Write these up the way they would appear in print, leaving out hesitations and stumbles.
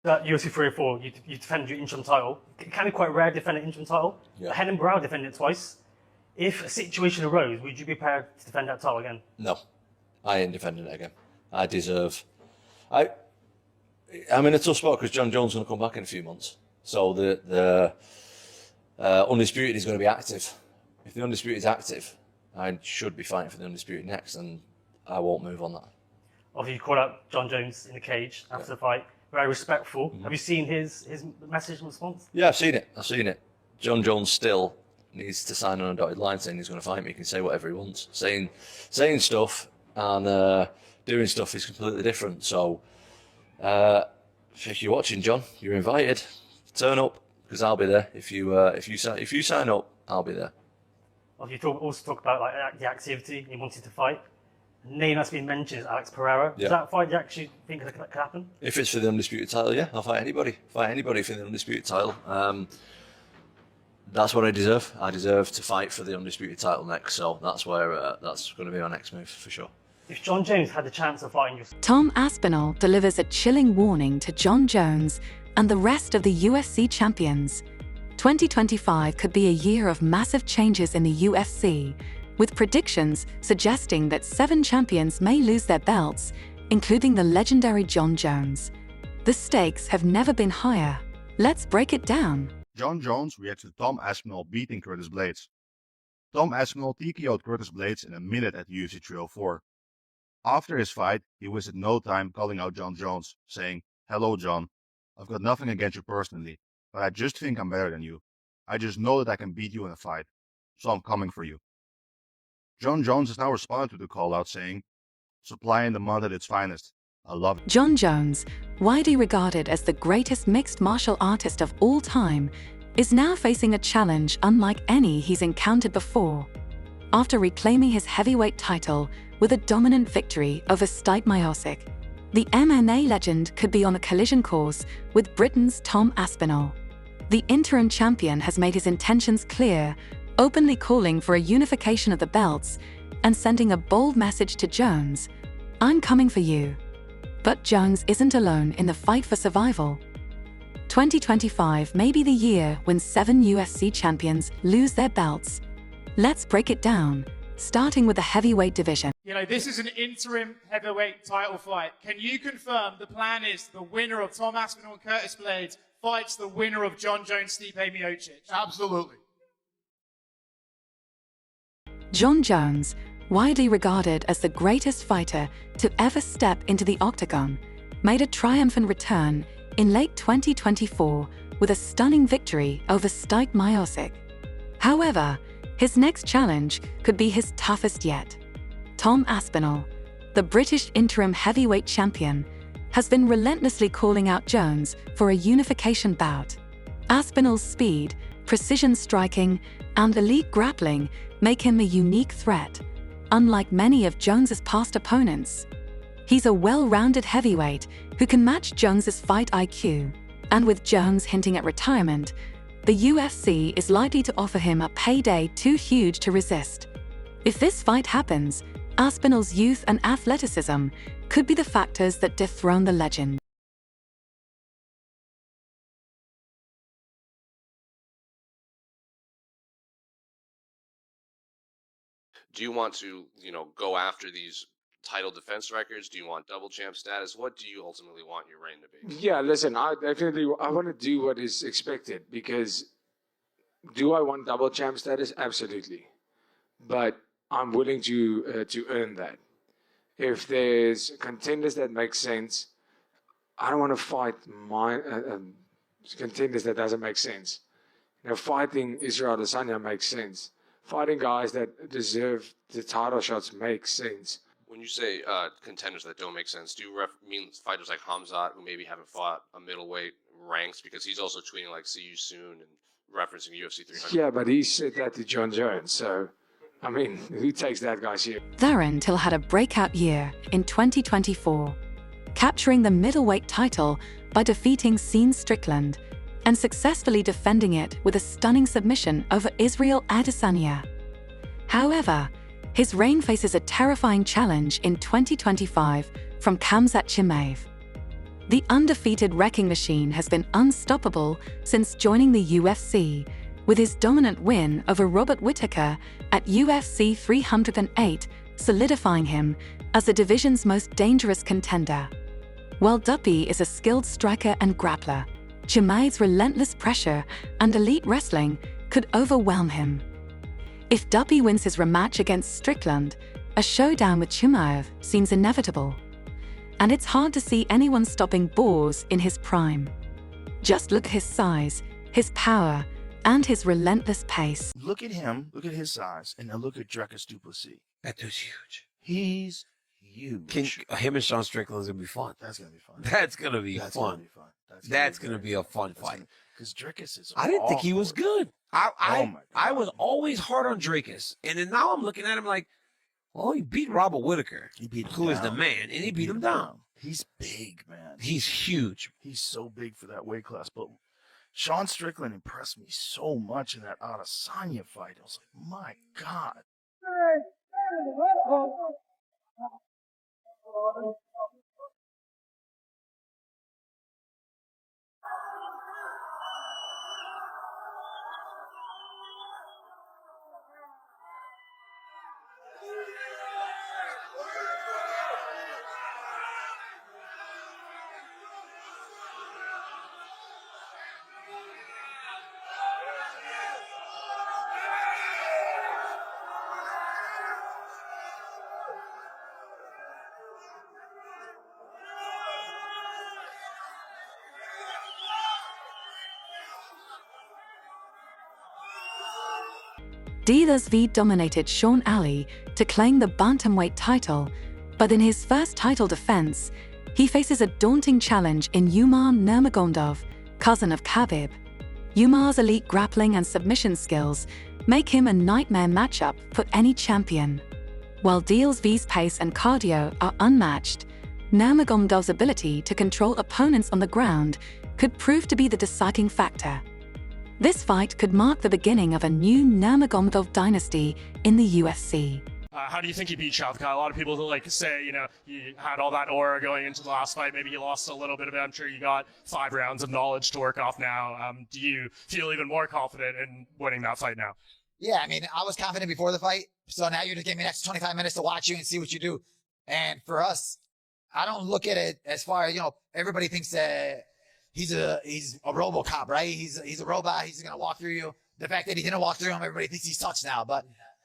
That UFC 304, you defended your interim title. It can be quite rare to defend an interim title. Yeah. Henning Brow defended it twice. If a situation arose, would you be prepared to defend that title again? No, I ain't defending it again. I'm in a tough spot because Jon Jones is going to come back in a few months. So the Undisputed is going to be active. If the Undisputed is active, I should be fighting for the Undisputed next, and I won't move on that. Obviously, you called out Jon Jones in the cage after the fight. Very respectful. Have you seen his message and response? Yeah, I've seen it. Jon Jones still needs to sign on a dotted line saying he's going to fight me. He can say whatever he wants. Saying stuff and doing stuff is completely different. So, if you're watching, John, you're invited. Turn up because I'll be there. If you sign up, I'll be there. You also talk about like the activity you wanted to fight. A name that's been mentioned is Alex Pereira. Yeah. Is that fight you actually think could happen? If it's for the Undisputed title, yeah, I'll fight anybody. Fight anybody for the Undisputed title. That's what I deserve. I deserve to fight for the Undisputed title next. So that's going to be our next move for sure. If Jon Jones had the chance of fighting you... Tom Aspinall delivers a chilling warning to Jon Jones and the rest of the UFC champions. 2025 could be a year of massive changes in the UFC, with predictions suggesting that 7 champions may lose their belts, including the legendary Jon Jones. The stakes have never been higher. Let's break it down. Jon Jones reacts to Tom Aspinall beating Curtis Blades. Tom Aspinall TKO'd Curtis Blades in a minute at UFC 304. After his fight, he wasted no time calling out Jon Jones, saying, "Hello, Jon. I've got nothing against you personally, but I just think I'm better than you. I just know that I can beat you in a fight, so I'm coming for you." Jon Jones has now responded to the call-out, saying, "Supply in the month at its finest. I love it." Jon Jones, widely regarded as the greatest mixed martial artist of all time, is now facing a challenge unlike any he's encountered before. After reclaiming his heavyweight title with a dominant victory over Stipe Miocic, the MMA legend could be on a collision course with Britain's Tom Aspinall. The interim champion has made his intentions clear, openly calling for a unification of the belts and sending a bold message to Jones: "I'm coming for you." But Jones isn't alone in the fight for survival. 2025 may be the year when 7 UFC champions lose their belts. Let's break it down, starting with the heavyweight division. This is an interim heavyweight title fight. Can you confirm the plan is the winner of Tom Aspinall and Curtis Blades fights the winner of Jon Jones, Stipe Miocic? Absolutely. Jon Jones, widely regarded as the greatest fighter to ever step into the octagon, made a triumphant return in late 2024 with a stunning victory over Stipe Miocic. However, his next challenge could be his toughest yet. Tom Aspinall, the British interim heavyweight champion, has been relentlessly calling out Jones for a unification bout. Aspinall's speed, precision striking, and elite grappling make him a unique threat, unlike many of Jones's past opponents. He's a well-rounded heavyweight who can match Jones's fight IQ, and with Jones hinting at retirement, the UFC is likely to offer him a payday too huge to resist. If this fight happens, Aspinall's youth and athleticism could be the factors that dethrone the legend. Do you want to, go after these title defense records? Do you want double champ status? What do you ultimately want your reign to be? Yeah, listen, I want to do what is expected, because do I want double champ status? Absolutely. But I'm willing to earn that. If there's contenders that make sense, I don't want to fight contenders that doesn't make sense. Fighting Israel Adesanya makes sense. Fighting guys that deserve the title shots makes sense. When you say contenders that don't make sense, do you mean fighters like Hamzat, who maybe haven't fought a middleweight ranks, because he's also tweeting like "see you soon" and referencing UFC 300? Yeah, but he said that to Jon Jones, so who takes that guy serious? Darren Till had a breakout year in 2024, capturing the middleweight title by defeating Sean Strickland and successfully defending it with a stunning submission over Israel Adesanya. However, his reign faces a terrifying challenge in 2025 from Khamzat Chimayev. The undefeated wrecking machine has been unstoppable since joining the UFC, with his dominant win over Robert Whittaker at UFC 308 solidifying him as the division's most dangerous contender. While Duppy is a skilled striker and grappler, Chimayev's relentless pressure and elite wrestling could overwhelm him. If Duppy wins his rematch against Strickland, a showdown with Chimayev seems inevitable. And it's hard to see anyone stopping Boars in his prime. Just look at his size, his power, and his relentless pace. Look at him, look at his size, and then look at Dricus du Plessis. That dude's huge. He's huge. Him and Sean Strickland is going to be fun. That's going to be fun. That's going to be That's fun. Gonna be fun. That's going to be a fun fight. Because Dricus is I didn't think he was good. I was God. always hard on Dricus. And then now I'm looking at him like, well, he beat Robert Whittaker, He beat him who is down. the man, and he beat him down. He's big, man. He's huge. He's so big for that weight class. But Sean Strickland impressed me so much in that Adesanya fight. I was like, my God. Diaz-V dominated Sean Ali to claim the Bantamweight title, but in his first title defense, he faces a daunting challenge in Umar Nurmagomedov, cousin of Khabib. Umar's elite grappling and submission skills make him a nightmare matchup for any champion. While Diaz-V's pace and cardio are unmatched, Nurmagomedov's ability to control opponents on the ground could prove to be the deciding factor. This fight could mark the beginning of a new Nurmagomedov dynasty in the UFC. How do you think he beat Shavkat? A lot of people like to say, you know, he had all that aura going into the last fight. Maybe he lost a little bit of it. I'm sure you got 5 rounds of knowledge to work off now. Do you feel even more confident in winning that fight now? Yeah, I mean, I was confident before the fight. So now you just gave me an extra 25 minutes to watch you and see what you do. And for us, I don't look at it as far as, you know, everybody thinks that he's a RoboCop, right? He's a robot. He's going to walk through you. The fact that he didn't walk through him, everybody thinks he's touched now. But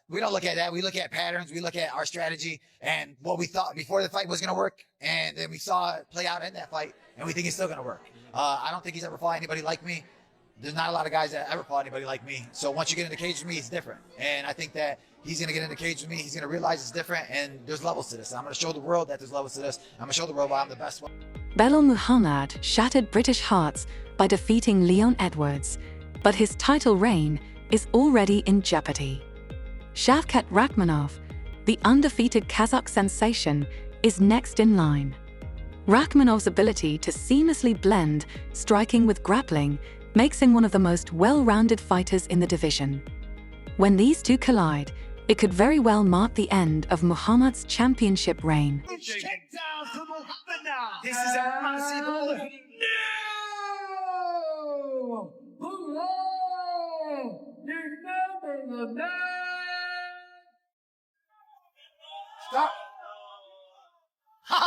we don't look at that. We look at patterns. We look at our strategy and what we thought before the fight was going to work. And then we saw it play out in that fight, and we think it's still going to work. I don't think he's ever fought anybody like me. There's not a lot of guys that ever fought anybody like me. So once you get in the cage with me, it's different. And I think that he's going to get in the cage with me. He's going to realize it's different, and there's levels to this. And I'm going to show the world that there's levels to this. I'm going to show the world why I'm the best one. Belal Muhammad shattered British hearts by defeating Leon Edwards, but his title reign is already in jeopardy. Shavkat Rakhmonov, the undefeated Kazakh sensation, is next in line. Rakhmonov's ability to seamlessly blend striking with grappling makes him one of the most well-rounded fighters in the division. When these two collide, it could very well mark the end of Muhammad's championship reign. This is impossible. No! Stop.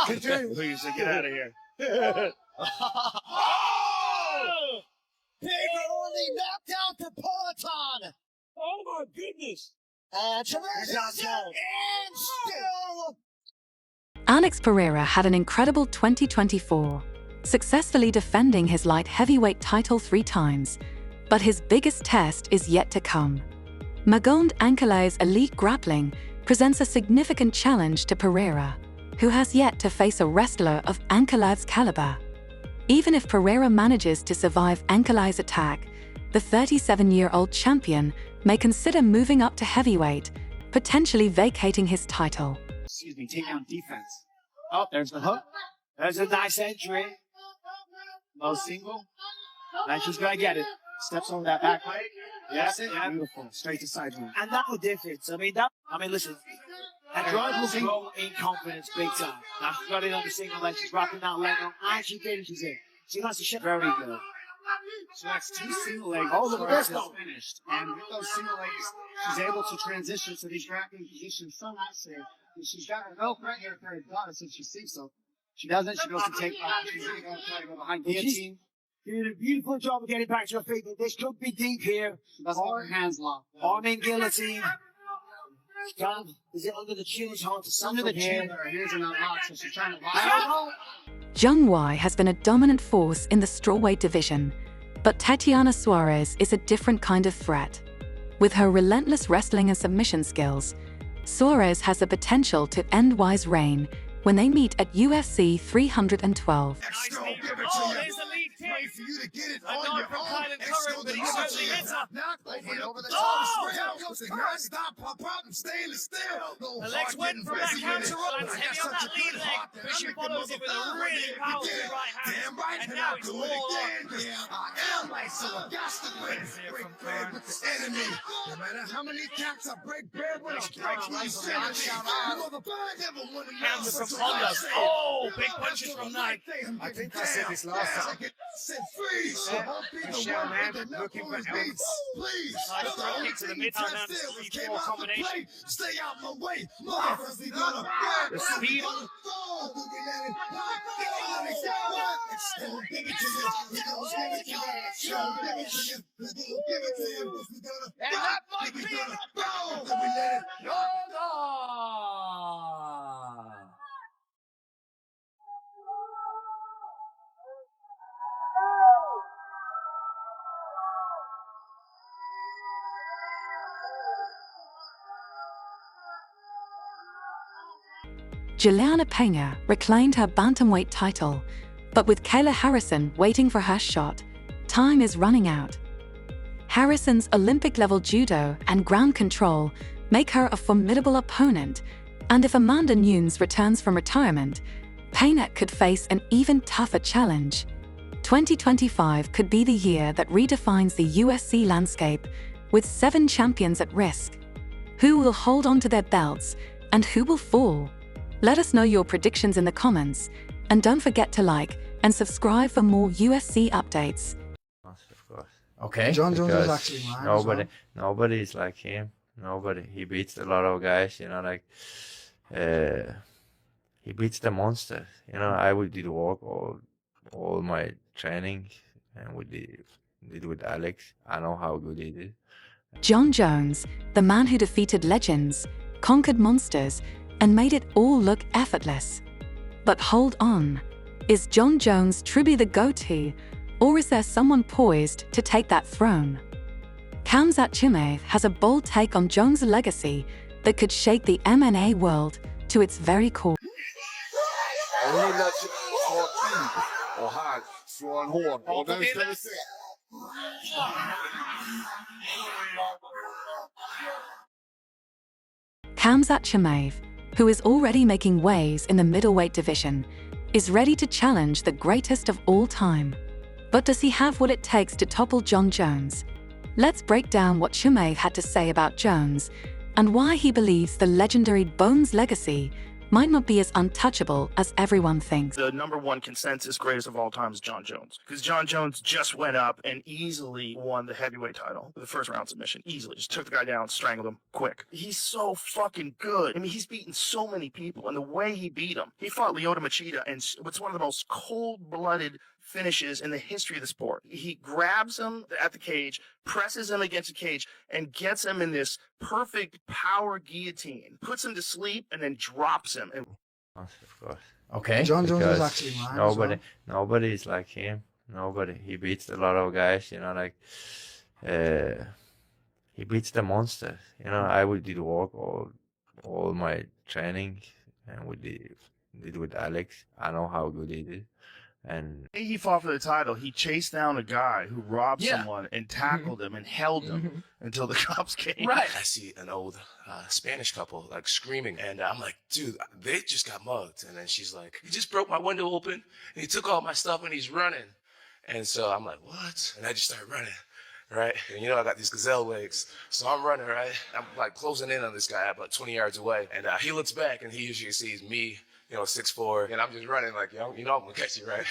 Please, get out of here. Oh! Pereira only knocked out the Peloton. Oh my goodness. And still. Alex Pereira had an incredible 2024, successfully defending his light heavyweight title 3 times, but his biggest test is yet to come. Magomed Ankalaev's elite grappling presents a significant challenge to Pereira, who has yet to face a wrestler of Ankalaev's caliber. Even if Pereira manages to survive Ankalaev's attack, the 37-year-old champion may consider moving up to heavyweight, potentially vacating his title. Excuse me, take down defense. Oh, there's the hook. There's a nice entry. Low single. Nice, just gotta get it. Steps on that back leg. Yes, yeah. Beautiful. Straight to side move. And that was difference. Listen, And Drive will grow in confidence big time. Now she's got it on the single leg. She's wrapping that leg up. And she finishes it. She wants to shit very good. So that's 2 single legs. Oh, look at this. Finished. And with those single legs, she's able to transition to these grappling positions so nicely. And she's got her no threat here for her daughter since she sees so. She doesn't. She goes to take off. She's going to try to go behind guillotine. Did a beautiful job of getting back to her feet. But this could be deep here. She doesn't have her hands locked. Arm in guillotine. Is it under the chin? It's hard to see. Under the chin, her hands are not locked, so she's trying to lock it. Zhang Wei has been a dominant force in the strawweight division, but Tatiana Suarez is a different kind of threat. With her relentless wrestling and submission skills, Suarez has the potential to end Wei's reign when they meet at UFC 312. Nice knee. Oh, there's a lead kick. For you to get it A on nod your from own. Kylan Curran, but he certainly hits her. Over the Oh! Stop, pop out, I'm staying still. The legs went from that counter up. Lands heavy on that lead leg, but she follows it with a really powerful right hand. Damn right, And now it's all on. I am like so I got to break bread with the enemy. No matter how many cats I break bread with, I break these enemies. Counter from Honda. Oh, big punches from Knight. I think I said this last time. Michelle, man, looking for help. Nice throw kick to the mid-time and 3-4 combination. Stay out my way. The speed. And that might be Juliana Pena reclaimed her bantamweight title, but with Kayla Harrison waiting for her shot, time is running out. Harrison's Olympic-level judo and ground control make her a formidable opponent, and if Amanda Nunes returns from retirement, Pena could face an even tougher challenge. 2025 could be the year that redefines the UFC landscape, with 7 champions at risk. Who will hold on to their belts, and who will fall? Let us know your predictions in the comments, and don't forget to like and subscribe for more UFC updates. Of course. Okay. Jon Jones is Because actually lying. nobody is like him. Nobody. He beats a lot of guys. He beats the monsters. I would do the work all my training, and we did with Alex. I know how good he did. Jon Jones, the man who defeated legends, conquered monsters, and made it all look effortless. But hold on, is Jon Jones truly the go-to, or is there someone poised to take that throne? Khamzat Chimayev has a bold take on Jones' legacy that could shake the MMA world to its very core. Khamzat Chimayev, who is already making waves in the middleweight division, is ready to challenge the greatest of all time. But does he have what it takes to topple Jon Jones? Let's break down what Chimayev had to say about Jones and why he believes the legendary Bones legacy might not be as untouchable as everyone thinks. The #1 consensus greatest of all time is Jon Jones. Because Jon Jones just went up and easily won the heavyweight title with the first round submission. Easily. Just took the guy down, strangled him, quick. He's so fucking good. I mean, he's beaten so many people, and the way he beat him. He fought Lyoto Machida, and it's one of the most cold-blooded finishes in the history of the sport. He grabs him at the cage, presses him against the cage, and gets him in this perfect power guillotine, puts him to sleep, and then drops him. Of course. Okay. Jon Jones is Because actually lying. nobody is like him. Nobody. He beats a lot of guys. He beats the monsters. I would do the work all my training, and we did with Alex. I know how good he did. And He fought for the title. He chased down a guy who robbed someone and tackled him and held him until the cops came. Right. I see an old Spanish couple like screaming, and I'm like, dude, they just got mugged. And then she's like, he just broke my window open, and he took all my stuff, and he's running. And so I'm like, what? And I just started running. right? And you know I got these gazelle legs. So I'm running, right? I'm like closing in on this guy about 20 yards away. And he looks back and he usually sees me, 6'4", and I'm just running like, I'm gonna catch you, right?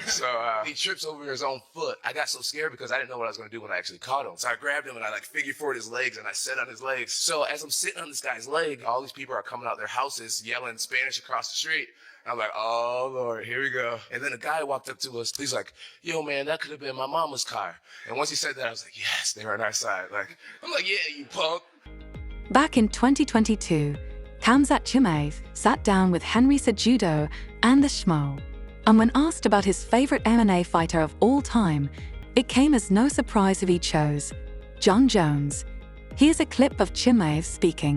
So he trips over his own foot. I got so scared because I didn't know what I was gonna do when I actually caught him. So I grabbed him and I figure four his legs and I sat on his legs. So as I'm sitting on this guy's leg, all these people are coming out their houses yelling Spanish across the street. I'm like, oh Lord, here we go. And then a guy walked up to us. He's like, yo man, that could have been my mama's car. And once he said that, I was like, yes, they're on our side. I'm like, yeah, you punk. Back in 2022, Khamzat Chimayev sat down with Henry Cejudo and the Schmo. And when asked about his favorite MMA fighter of all time, it came as no surprise if he chose Jon Jones. Here's a clip of Chimayev speaking.